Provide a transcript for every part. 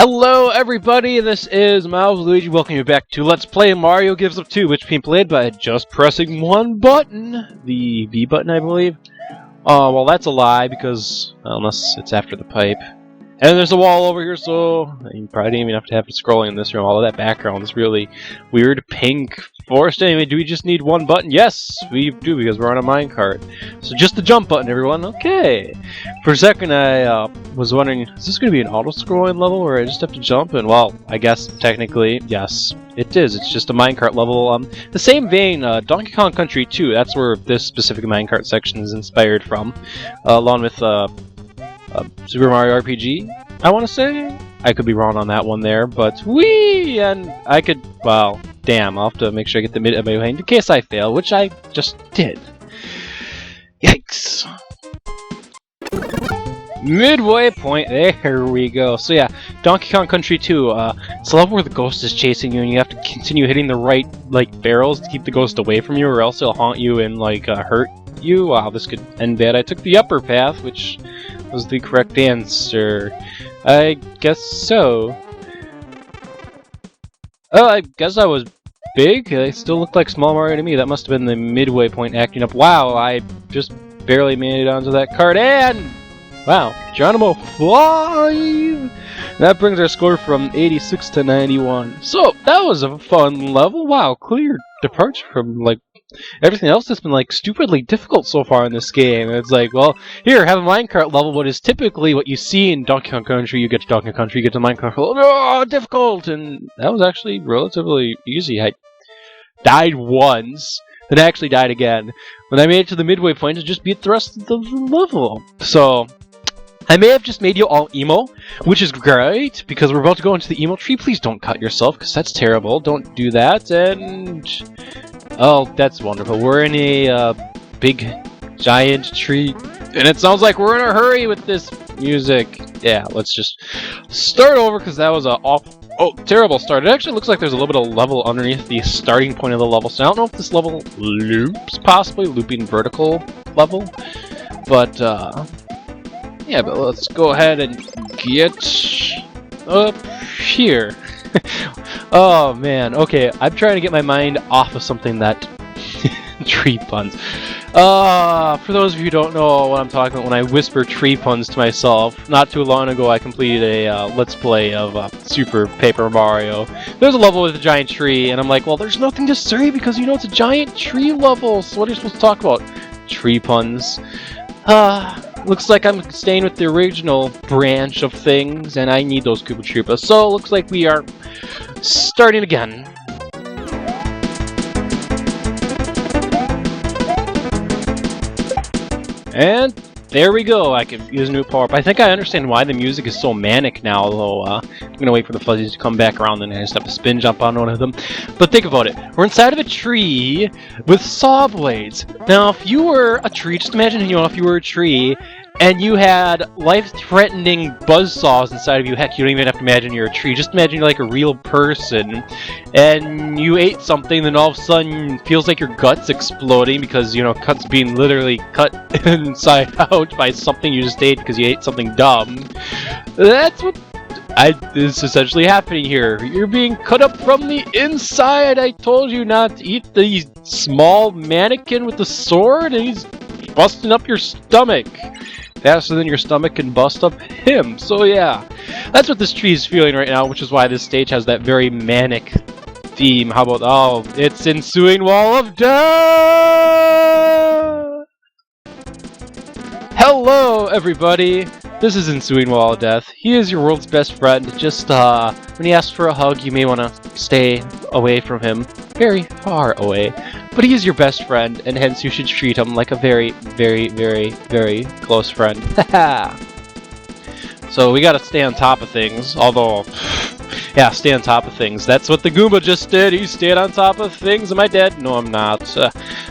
Hello everybody, this is Milesluigi. Welcome you back to Let's Play Mario Gives Up 2, which can be played by just pressing one button. The B button, I believe. Well that's a lie, because, unless it's after the pipe. And there's a wall over here, so you probably didn't even have to scroll in this room. All of that background is really weird pink forest. Anyway, do we just need one button? Yes, we do, because we're on a minecart. So just the jump button, everyone. Okay. For a second, I was wondering, is this going to be an auto-scrolling level where I just have to jump? And, well, I guess, technically, yes, it is. It's just a minecart level. The same vein, Donkey Kong Country 2, that's where this specific minecart section is inspired from, along with, Super Mario RPG, I want to say? I could be wrong on that one there, but whee! And I could, well, damn, I'll have to make sure I get the midway point in case I fail, which I just did. Yikes! Midway point, there we go. So yeah, Donkey Kong Country 2, it's a level where the ghost is chasing you and you have to continue hitting the right, barrels to keep the ghost away from you, or else it'll haunt you and, hurt you. Wow, this could end bad. I took the upper path, which was the correct answer. I guess so. Oh, I guess I was big. I still looked like Small Mario to me. That must have been the midway point acting up. Wow, I just barely made it onto that card, and wow, Geronimo 5! That brings our score from 86 to 91. So, that was a fun level. Wow, clear departure from, everything else that's been, stupidly difficult so far in this game. It's like, well, here, have a minecart level, what is typically what you see in Donkey Kong Country. You get to Donkey Kong Country, you get to minecart level, oh, difficult! And that was actually relatively easy. I died once, then I actually died again. When I made it to the midway point, to just beat the rest of the level. So, I may have just made you all emo, which is great, because we're about to go into the Emo Tree. Please don't cut yourself, because that's terrible. Don't do that, and oh, that's wonderful. We're in a big, giant tree, and it sounds like we're in a hurry with this music. Yeah, let's just start over, because that was a terrible start. It actually looks like there's a little bit of level underneath the starting point of the level, so I don't know if this level loops, possibly, looping vertical level, but, yeah, but let's go ahead and get up here. Oh man, okay, I'm trying to get my mind off of something that tree puns. For those of you who don't know what I'm talking about when I whisper tree puns to myself, not too long ago I completed a Let's Play of Super Paper Mario. There's a level with a giant tree, and I'm like, well, there's nothing to say because you know it's a giant tree level, so what are you supposed to talk about? Tree puns. Looks like I'm staying with the original branch of things, and I need those Koopa Troopas. So, looks like we are starting again. And there we go. I can use a new power-up. I think I understand why the music is so manic now, though. I'm going to wait for the fuzzies to come back around, and I just have to spin jump on one of them. But think about it. We're inside of a tree with saw blades. Now, if you were a tree, just imagine, if you were a tree, and you had life-threatening buzzsaws inside of you. Heck, you don't even have to imagine you're a tree. Just imagine you're like a real person, and you ate something, then all of a sudden it feels like your gut's exploding because, cut's being literally cut inside out by something you just ate because you ate something dumb. That's what is essentially happening here. You're being cut up from the inside. I told you not to eat the small mannequin with the sword, and he's busting up your stomach faster than your stomach can bust up him. So yeah, that's what this tree is feeling right now, which is why this stage has that very manic theme. How about, oh, it's Ensuing Wall of Death! Hello, everybody! This is Ensuing Wall of Death. He is your world's best friend. Just, when he asks for a hug, you may want to stay away from him. Very far away. But he is your best friend, and hence you should treat him like a very, very, very, very close friend. Haha! So we gotta stay on top of things, although, yeah, stay on top of things. That's what the Goomba just did. He stayed on top of things. Am I dead? No, I'm not.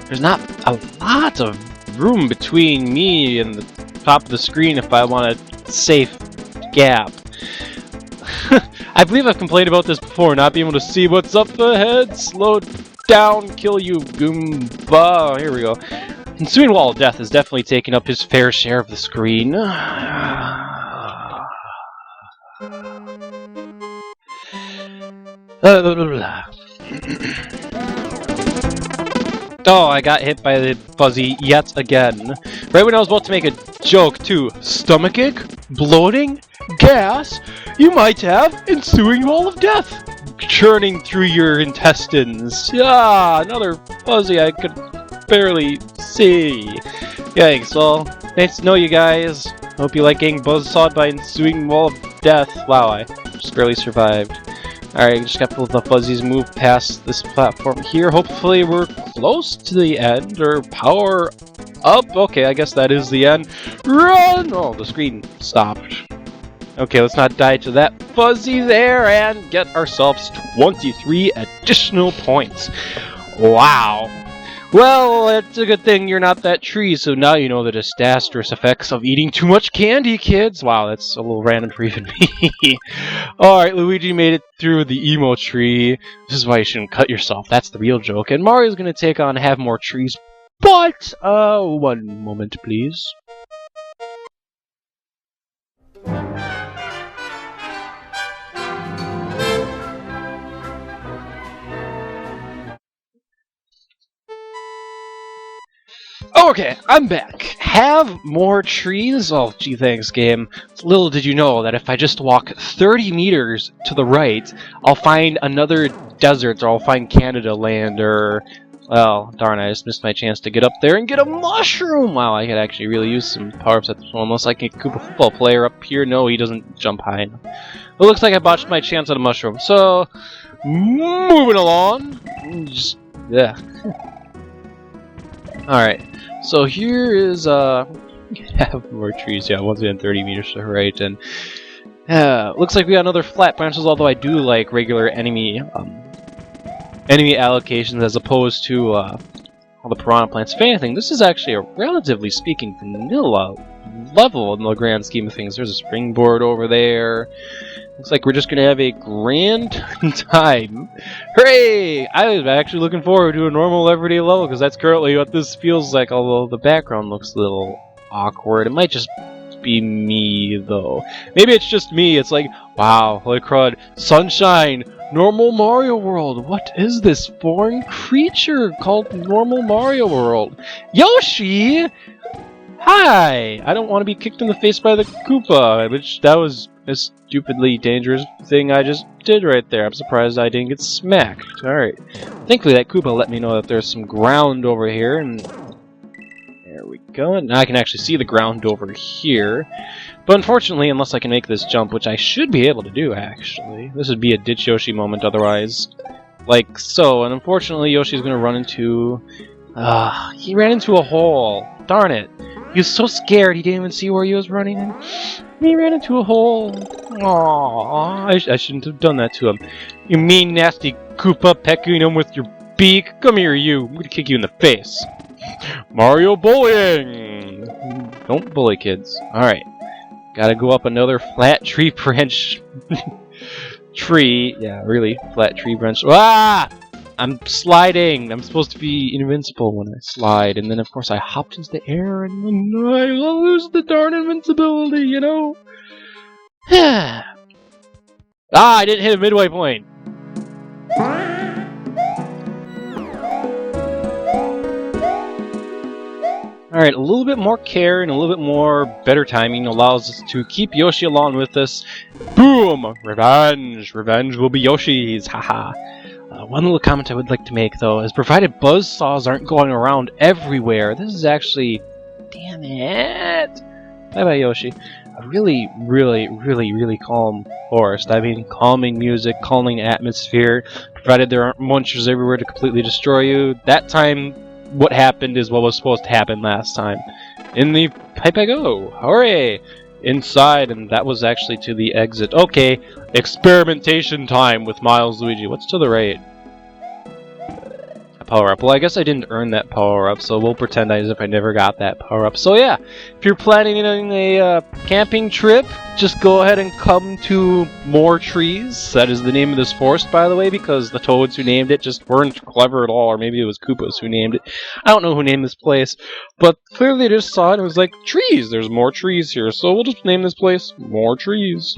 There's not a lot of room between me and the top of the screen if I want a safe gap. I believe I've complained about this before, not being able to see what's up ahead. Slow down, kill you, Goomba. Here we go. Ensuing Wall of Death is definitely taking up his fair share of the screen. Oh, I got hit by the fuzzy yet again. Right when I was about to make a joke, too. Stomachache? Bloating? Gas? You might have Ensuing Wall of Death churning through your intestines. Yeah, another fuzzy I could barely see. Yikes, well, nice to know you guys. Hope you like getting buzzsawed by Ensuing Wall of Death. Wow, I just barely survived. Alright, just got to let the fuzzies move past this platform here. Hopefully we're close to the end, or power up. Okay, I guess that is the end. Run! Oh, the screen stopped. Okay, let's not die to that fuzzy there, and get ourselves 23 additional points. Wow. Well, it's a good thing you're not that tree, so now you know the disastrous effects of eating too much candy, kids. Wow, that's a little random for even me. Alright, Luigi made it through the Emo Tree. This is why you shouldn't cut yourself. That's the real joke. And Mario's gonna take on Have More Trees. But, one moment, please. Okay, I'm back. Have more trees? Oh, gee, thanks, game. Little did you know that if I just walk 30 meters to the right, I'll find another desert, or I'll find Canada land, or... Well, darn, I just missed my chance to get up there and get a mushroom! Wow, I could actually really use some power-ups at this one, unless I can Koopa football player up here. No, he doesn't jump high enough. It looks like I botched my chance at a mushroom. So, moving along. Just, yeah. Alright. So here is, have more trees, yeah, once again 30 meters to the right, and, looks like we got another flat branches, although I do like regular enemy allocations as opposed to, all the piranha plants. If anything, this is actually a, relatively speaking, vanilla level in the grand scheme of things. There's a springboard over there. Looks like we're just gonna have a grand time. Hooray! I was actually looking forward to a normal everyday level, because that's currently what this feels like, although the background looks a little awkward. It might just be me, though. Maybe it's just me. It's like, wow, holy crud. Sunshine! Normal Mario World! What is this foreign creature called Normal Mario World? Yoshi! Hi! I don't want to be kicked in the face by the Koopa, which that was a stupidly dangerous thing I just did right there. I'm surprised I didn't get smacked. Alright. Thankfully that Koopa let me know that there's some ground over here, and there we go. And now I can actually see the ground over here. But unfortunately, unless I can make this jump, which I should be able to do, actually. This would be a Ditch Yoshi moment otherwise. Like so. And unfortunately, Yoshi's gonna run into... he ran into a hole. Darn it. He was so scared he didn't even see where he was running in. He ran into a hole. Aww, I shouldn't have done that to him. You mean nasty Koopa, pecking him with your beak. Come here, you. I'm gonna kick you in the face. Mario bullying! Don't bully kids. Alright. Gotta go up another flat tree branch. Tree. Yeah, really. Flat tree branch. Ah! I'm sliding! I'm supposed to be invincible when I slide, and then of course I hopped into the air, and then I lose the darn invincibility, you know? I didn't hit a midway point! Alright, a little bit more care and a little bit more better timing allows us to keep Yoshi along with us. Boom! Revenge! Revenge will be Yoshi's! Haha! One little comment I would like to make, though, is provided buzzsaws aren't going around everywhere, this is actually... Damn it! Bye-bye, Yoshi. A really, really, really, really calm forest. I mean, calming music, calming atmosphere, provided there aren't munchers everywhere to completely destroy you. That time, what happened is what was supposed to happen last time. In the pipe I go! Hooray! Inside, and that was actually to the exit. Okay, experimentation time with Milesluigi. What's to the right? A power-up. Well, I guess I didn't earn that power-up, so we'll pretend as if I never got that power-up. So yeah, if you're planning a camping trip, just go ahead and come to More Trees. That is the name of this forest, by the way, because the toads who named it just weren't clever at all, or maybe it was Koopas who named it. I don't know who named this place, but clearly they just saw it and it was like, trees! There's more trees here, so we'll just name this place More Trees.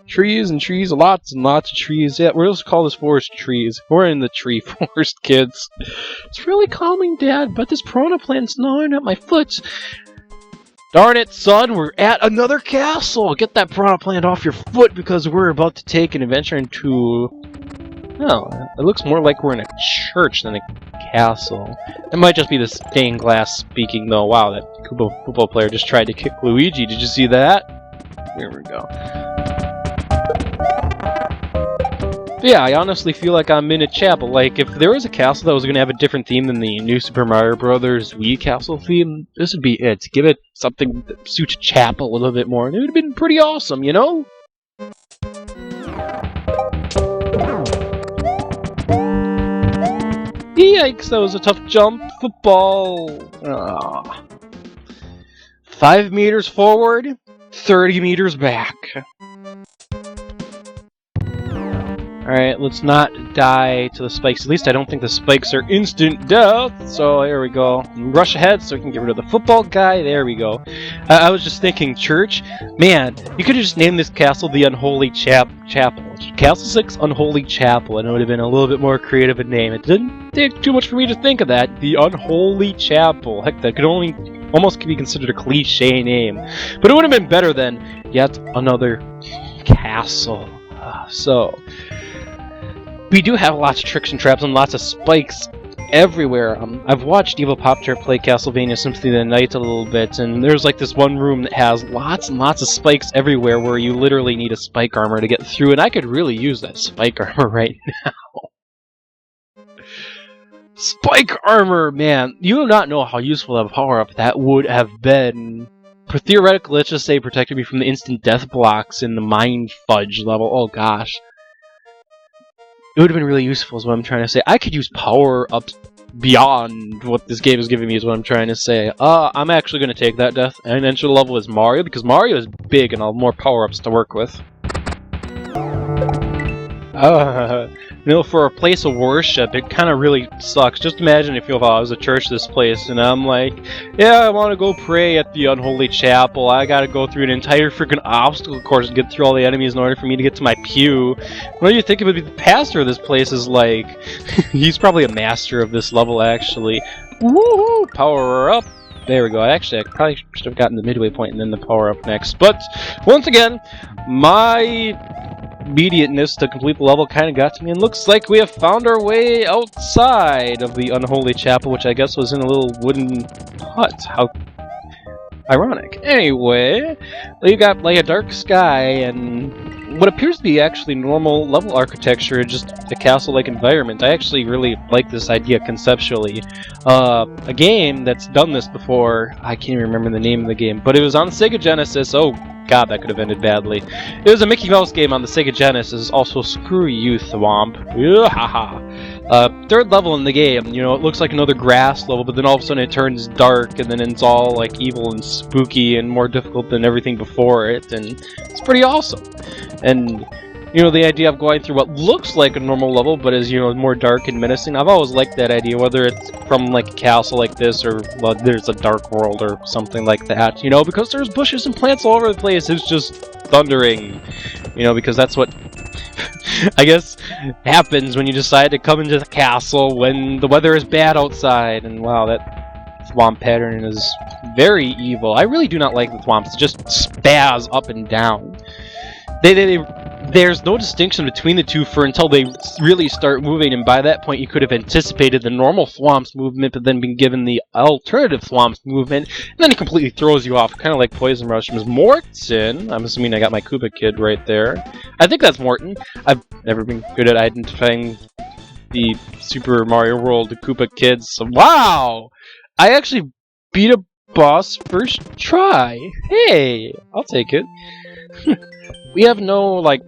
Trees and trees, lots and lots of trees. Yeah, we'll just call this forest trees. We're in the tree forest, kids. It's really calming, Dad, but this piranha plant's gnawing at my foot. Darn it, son, we're at another castle! Get that piranha plant off your foot because we're about to take an adventure into... Oh, it looks more like we're in a church than a castle. It might just be the stained glass speaking, though. Wow, that Koopa football player just tried to kick Luigi. Did you see that? There we go. But yeah, I honestly feel like I'm in a chapel. Like, if there was a castle that was going to have a different theme than the new Super Mario Bros. Wii castle theme, this would be it. Give it something that suits a chapel a little bit more, and it would have been pretty awesome, you know? Yikes, that was a tough jump. Football. 5 meters forward, 30 meters back. Alright, let's not die to the spikes. At least I don't think the spikes are instant death. So there we go. Rush ahead so we can get rid of the football guy. There we go. I was just thinking, church? Man, you could have just named this castle the Unholy Chapel. Castle 6 Unholy Chapel, and it would have been a little bit more creative a name. It didn't take too much for me to think of that. The Unholy Chapel. Heck, that could only almost be considered a cliche name. But it would have been better than yet another castle. So, we do have lots of tricks and traps and lots of spikes everywhere. I've watched Evil Pop-Tart play Castlevania Symphony of the Night a little bit, and there's like this one room that has lots and lots of spikes everywhere where you literally need a spike armor to get through, and I could really use that spike armor right now. Spike armor, man! You do not know how useful of a power-up that would have been. Theoretically, let's just say protected me from the instant death blocks in the Mind Fudge level. Oh gosh. It would have been really useful is what I'm trying to say. I could use power-ups beyond what this game is giving me is what I'm trying to say. I'm actually going to take that death and enter the level as Mario, because Mario is big and I'll have more power-ups to work with. You know, for a place of worship, it kind of really sucks. Just imagine if I was a church this place, and I'm like, yeah, I want to go pray at the Unholy Chapel. I gotta go through an entire freaking obstacle course and get through all the enemies in order for me to get to my pew. What do you think it would be? The pastor of this place is like, he's probably a master of this level, actually. Woohoo! Power up! There we go. Actually, I probably should have gotten the midway point and then the power up next. But, once again, my immediateness to complete the level kind of got to me, and looks like we have found our way outside of the Unholy Chapel, which I guess was in a little wooden hut. How ironic. Anyway, you got like a dark sky and what appears to be actually normal level architecture, just a castle-like environment. I actually really like this idea conceptually. A game that's done this before, I can't even remember the name of the game, but it was on the Sega Genesis. Oh god, that could have ended badly. It was a Mickey Mouse game on the Sega Genesis, also Screw You, Thwomp. Third level in the game, you know, it looks like another grass level, but then all of a sudden it turns dark, and then it's all like evil and spooky and more difficult than everything before it, and it's pretty awesome. And, you know, the idea of going through what looks like a normal level, but is, you know, more dark and menacing, I've always liked that idea, whether it's from, like, a castle like this, or well, there's a dark world or something like that, you know, because there's bushes and plants all over the place, it's just thundering, you know, because that's what, I guess, happens when you decide to come into the castle when the weather is bad outside, and wow, that thwomp pattern is very evil. I really do not like the thwomps, they just spaz up and down. There's no distinction between the two until they really start moving, and by that point you could have anticipated the normal thwomps movement, but then been given the alternative thwomps movement, and then it completely throws you off, kind of like Poison Mushrooms. Morton! I'm assuming I got my Koopa Kid right there. I think that's Morton. I've never been good at identifying the Super Mario World Koopa Kids, so wow! I actually beat a boss first try! Hey! I'll take it. We have no, like,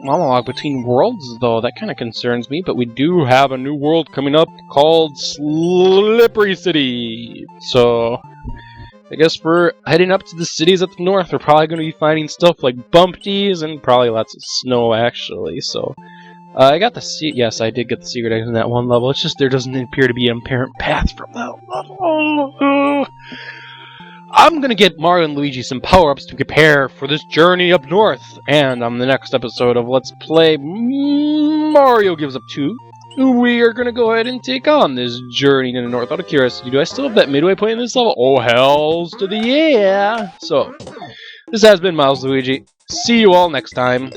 monologue between worlds, though. That kind of concerns me, but we do have a new world coming up called Slippery City. So, I guess we're heading up to the cities at the north. We're probably going to be finding stuff like bumpties and probably lots of snow, actually. So, I got the yes, I did get the secret item in that one level. It's just there doesn't appear to be an apparent path from that level. I'm gonna get Mario and Luigi some power-ups to prepare for this journey up north. And on the next episode of Let's Play Mario Gives Up 2, we are gonna go ahead and take on this journey to the north. Out of curiosity, do I still have that midway point in this level? Oh, hells to the yeah! So, this has been Milesluigi. See you all next time.